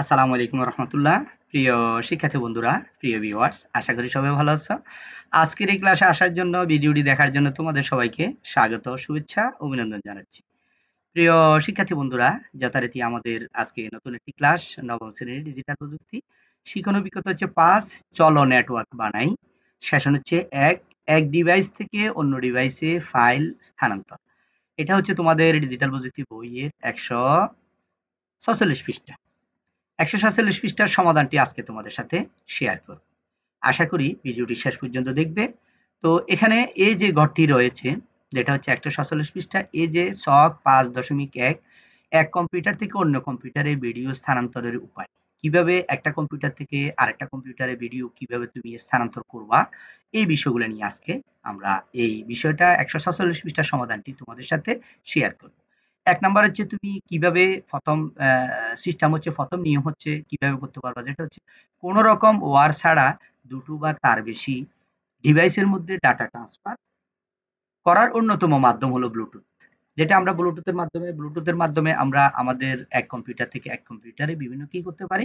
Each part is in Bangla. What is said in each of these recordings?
আসসালামু আলাইকুম রহমতুল্লাহ। প্রিয় শিক্ষার্থী বন্ধুরা, প্রিয় ভিউয়ার্স, আশা করি সবাই ভালো আছো। আজকের এই ক্লাসে আসার জন্য, ভিডিওটি দেখার জন্য তোমাদের সবাইকে স্বাগত, শুভেচ্ছা, অভিনন্দন জানাচ্ছি। প্রিয় শিক্ষার্থী বন্ধুরা, যথারীতি আমাদের আজকে নতুন একটি ক্লাস, নবম শ্রেণীর ডিজিটাল প্রযুক্তি। শিখন অভিজ্ঞতা হচ্ছে ৫, চলো নেটওয়ার্ক বানাই। সেশন হচ্ছে ১, এক ডিভাইস থেকে অন্য ডিভাইসে ফাইল স্থানান্তর। এটা হচ্ছে তোমাদের ডিজিটাল প্রযুক্তি বইয়ের ১৪৬ পৃষ্ঠা। ১৪৭ পৃষ্ঠার সমাধানটি আজকে তোমাদের সাথে শেয়ার করব। আশা করি ভিডিওটি শেষ পর্যন্ত দেখবে। তো এখানে এই যে ঘরটি রয়েছে, যেটা হচ্ছে ১৪৭ পৃষ্ঠা, এই যে ছক ৫.১, এক কম্পিউটার থেকে অন্য কম্পিউটারে ভিডিও স্থানান্তরের উপায়। কিভাবে একটা কম্পিউটার থেকে আরেকটা কম্পিউটারে ভিডিও কিভাবে তুমি স্থানান্তর করবা, এই বিষয়গুলো নিয়ে আজকে আমরা এই বিষয়টা ১৪৭ পৃষ্ঠার সমাধানটি তোমাদের সাথে শেয়ার করব। ১ নাম্বার হচ্ছে তুমি কিভাবে ১ম সিস্টেম হচ্ছে, ১ম নিয়ম হচ্ছে কিভাবে করতে পারবা, যেটা হচ্ছে কোন রকম ওয়্যার ছাড়া ২ টো বা তার বেশি ডিভাইসের মধ্যে ডাটা ট্রান্সফার করার অন্যতম মাধ্যম হলো ব্লুটুথ। যেটা আমরা ব্লুটুথের মাধ্যমে আমরা আমাদের এক কম্পিউটার থেকে এক কম্পিউটারে বিভিন্ন কি করতে পারি,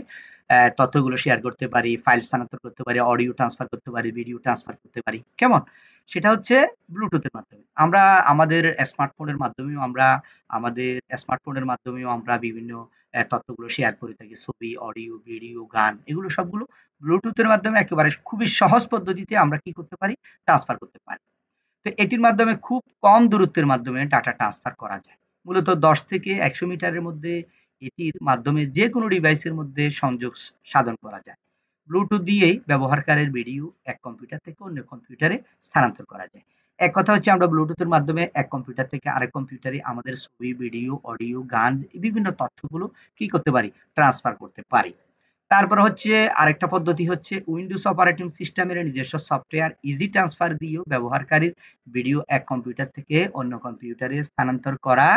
তথ্যগুলো শেয়ার করতে পারি, ফাইল স্থানান্তর করতে পারি, অডিও ট্রান্সফার করতে পারি, ভিডিও ট্রান্সফার করতে পারি। কেমন? সেটা হচ্ছে ব্লুটুথের মাধ্যমে। আমরা আমাদের স্মার্টফোনের মাধ্যমেও আমরা বিভিন্ন তথ্যগুলো শেয়ার করে থাকি। ছবি, অডিও, ভিডিও, গান, এগুলো সবগুলো ব্লুটুথের মাধ্যমে একেবারে খুবই সহজ পদ্ধতিতে আমরা কি করতে পারি? ট্রান্সফার করতে পারি। তো এটির মাধ্যমে খুব কম দূরত্বের মাধ্যমে ডাটা ট্রান্সফার করা যায়। মূলত ১০ থেকে ১০০ মিটারের মধ্যে এটির মাধ্যমে যেকোনো ডিভাইসের মধ্যে সংযোগ সাধন করা যায়। ব্লুটুথ দিয়েই ব্যবহারকারীর ভিডিও এক কম্পিউটার থেকে অন্য কম্পিউটারে স্থানান্তর করা যায়। এক কথা হচ্ছে আমরা ব্লুটুথের মাধ্যমে এক কম্পিউটার থেকে আরেক কম্পিউটারে আমাদের ছবি, ভিডিও, অডিও, গান, বিভিন্ন তথ্যগুলো কি করতে পারি? ট্রান্সফার করতে পারি। তারপরে হচ্ছে আরেকটা পদ্ধতি হচ্ছে উইন্ডোজ অপারেটিং সিস্টেমের নিজস্ব সফটওয়্যার ইজি ট্রান্সফার দিয়েও ব্যবহারকারীর ভিডিও এক কম্পিউটার থেকে অন্য কম্পিউটারে স্থানান্তর করা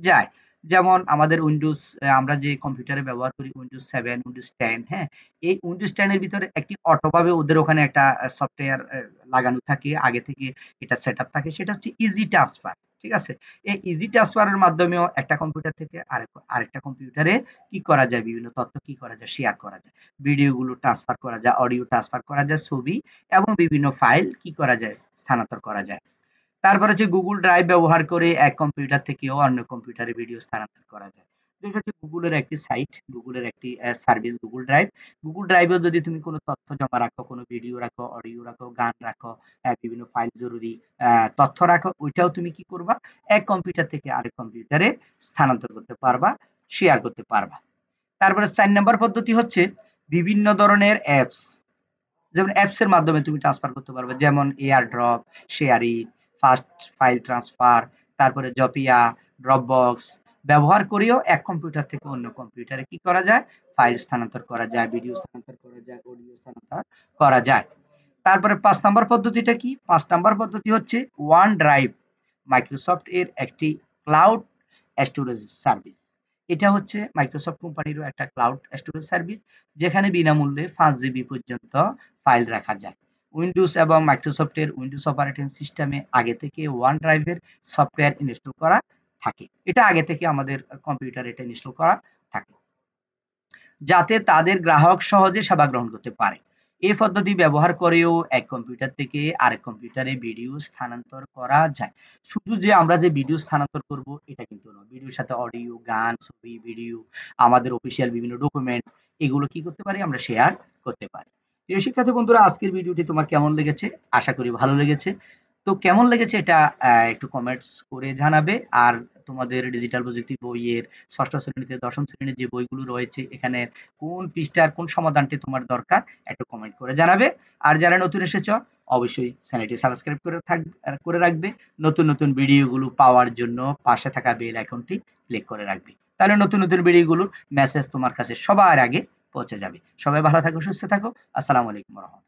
যায়। যেমন আমাদের উইন্ডোজ, আমরা যে কম্পিউটারে ব্যবহার করি উইন্ডোজ 7, উইন্ডোজ 10, হ্যাঁ? এই উইন্ডোজ 10 এর ভিতরে একটি অটোভাবে ওদের ওখানে একটা সফটওয়্যার লাগানো থাকে, আগে থেকে এটা সেটআপ থাকে, সেটা হচ্ছে ইজি ট্রান্সফার। ঠিক আছে? এই ইজি ট্রান্সফারের মাধ্যমেও একটা কম্পিউটার থেকে আরেকটা কম্পিউটারে কি করা যায়, বিভিন্ন তথ্য কি করা যায়, শেয়ার করা যায়, ভিডিওগুলো ট্রান্সফার করা যায়, অডিও ট্রান্সফার করা যায়, ছবি এবং বিভিন্ন ফাইল কি করা যায়, স্থানান্তর করা যায়। তারপর হচ্ছে গুগল ড্রাইভ ব্যবহার করে এক কম্পিউটার থেকেও অন্য কম্পিউটারে ভিডিও স্থানান্তর করা যায়। যেটা হচ্ছে গুগলের একটি সাইট, গুগলের একটি সার্ভিস গুগল ড্রাইভ। গুগল ড্রাইভেও যদি তুমি কোনো তথ্য জমা রাখো, কোনো ভিডিও রাখো, অডিও রাখো, গান রাখো, বিভিন্ন ফাইল, জরুরি তথ্য রাখো, ওইটাও তুমি কি করবা, এক কম্পিউটার থেকে আরেক কম্পিউটারে স্থানান্তর করতে পারবা, শেয়ার করতে পারবা। তারপরে ৪ নাম্বার পদ্ধতি হচ্ছে বিভিন্ন ধরনের অ্যাপস, যেমন অ্যাপস এর মাধ্যমে তুমি ট্রান্সফার করতে পারবে। যেমন airdrop, SHAREit, fast file transfer, তারপরে জপিয়া, ড্রপবক্স ব্যবহার করেও এক কম্পিউটার থেকে অন্য কম্পিউটারে কি করা যায়? ফাইল স্থানান্তর করা যায়, ভিডিও স্থানান্তর করা যায়, অডিও স্থানান্তর করা যায়। তারপরে ৫ নাম্বার পদ্ধতিটা কি? ৫ নাম্বার পদ্ধতি হচ্ছে ওয়ান ড্রাইভ, মাইক্রোসফট এর একটি ক্লাউড স্টোরেজ সার্ভিস। এটা হচ্ছে মাইক্রোসফট কোম্পানিরও একটা ক্লাউড স্টোরেজ সার্ভিস, যেখানে বিনামূল্যে ৫ জিবি পর্যন্ত ফাইল রাখা যায়। উইন্ডোজ এবং মাইক্রোসফটের উইন্ডোজ অপারেটিং সিস্টেমে আগে থেকে ওয়ান ড্রাইভের সফটওয়্যার ইনস্টল করা থাকে। এটা আগে থেকে আমাদের কম্পিউটারে এটা ইনস্টল করা থাকে, যাতে তাদের গ্রাহক সহজে সেবা গ্রহণ করতে পারে। এই পদ্ধতি ব্যবহার করেও এক কম্পিউটার থেকে আরেক কম্পিউটারে ভিডিও স্থানান্তর করা যায়। শুধু যে আমরা যে ভিডিও স্থানান্তর করব এটা কিন্তু নয়। ভিডিওর সাথে অডিও, গান, ছবি, ভিডিও, আমাদের অফিসিয়াল বিভিন্ন ডকুমেন্ট, এগুলো কি করতে পারি? আমরা শেয়ার করতে পারি। প্রিয় শিক্ষার্থী বন্ধুরা, আজকের ভিডিওটি তোমার কেমন লেগেছে? আশা করি ভালো লেগেছে। তো কেমন লেগেছে এটা একটু কমেন্টস করে জানাবে। আর তোমাদের ডিজিটাল প্রযুক্তি বইয়ের ৬ষ্ঠ শ্রেণীতে ১০ম শ্রেণীর যে বইগুলো রয়েছে, এখানে কোন পৃষ্ঠার কোন সমাধানটি তোমার দরকার একটু কমেন্ট করে জানাবে। আর যারা নতুন এসেছো অবশ্যই চ্যানেলটি সাবস্ক্রাইব করে রাখবে। নতুন নতুন ভিডিওগুলো পাওয়ার জন্য পাশে থাকা বেল আইকনটি ক্লিক করে রাখবে। তাহলে নতুন নতুন ভিডিওগুলোর মেসেজ তোমার কাছে সবার আগে পৌঁছে যাবে। সবাই ভালো থাকো, সুস্থ থাকো। আসসালামু আলাইকুম ওয়া রাহমাতুল্লাহ।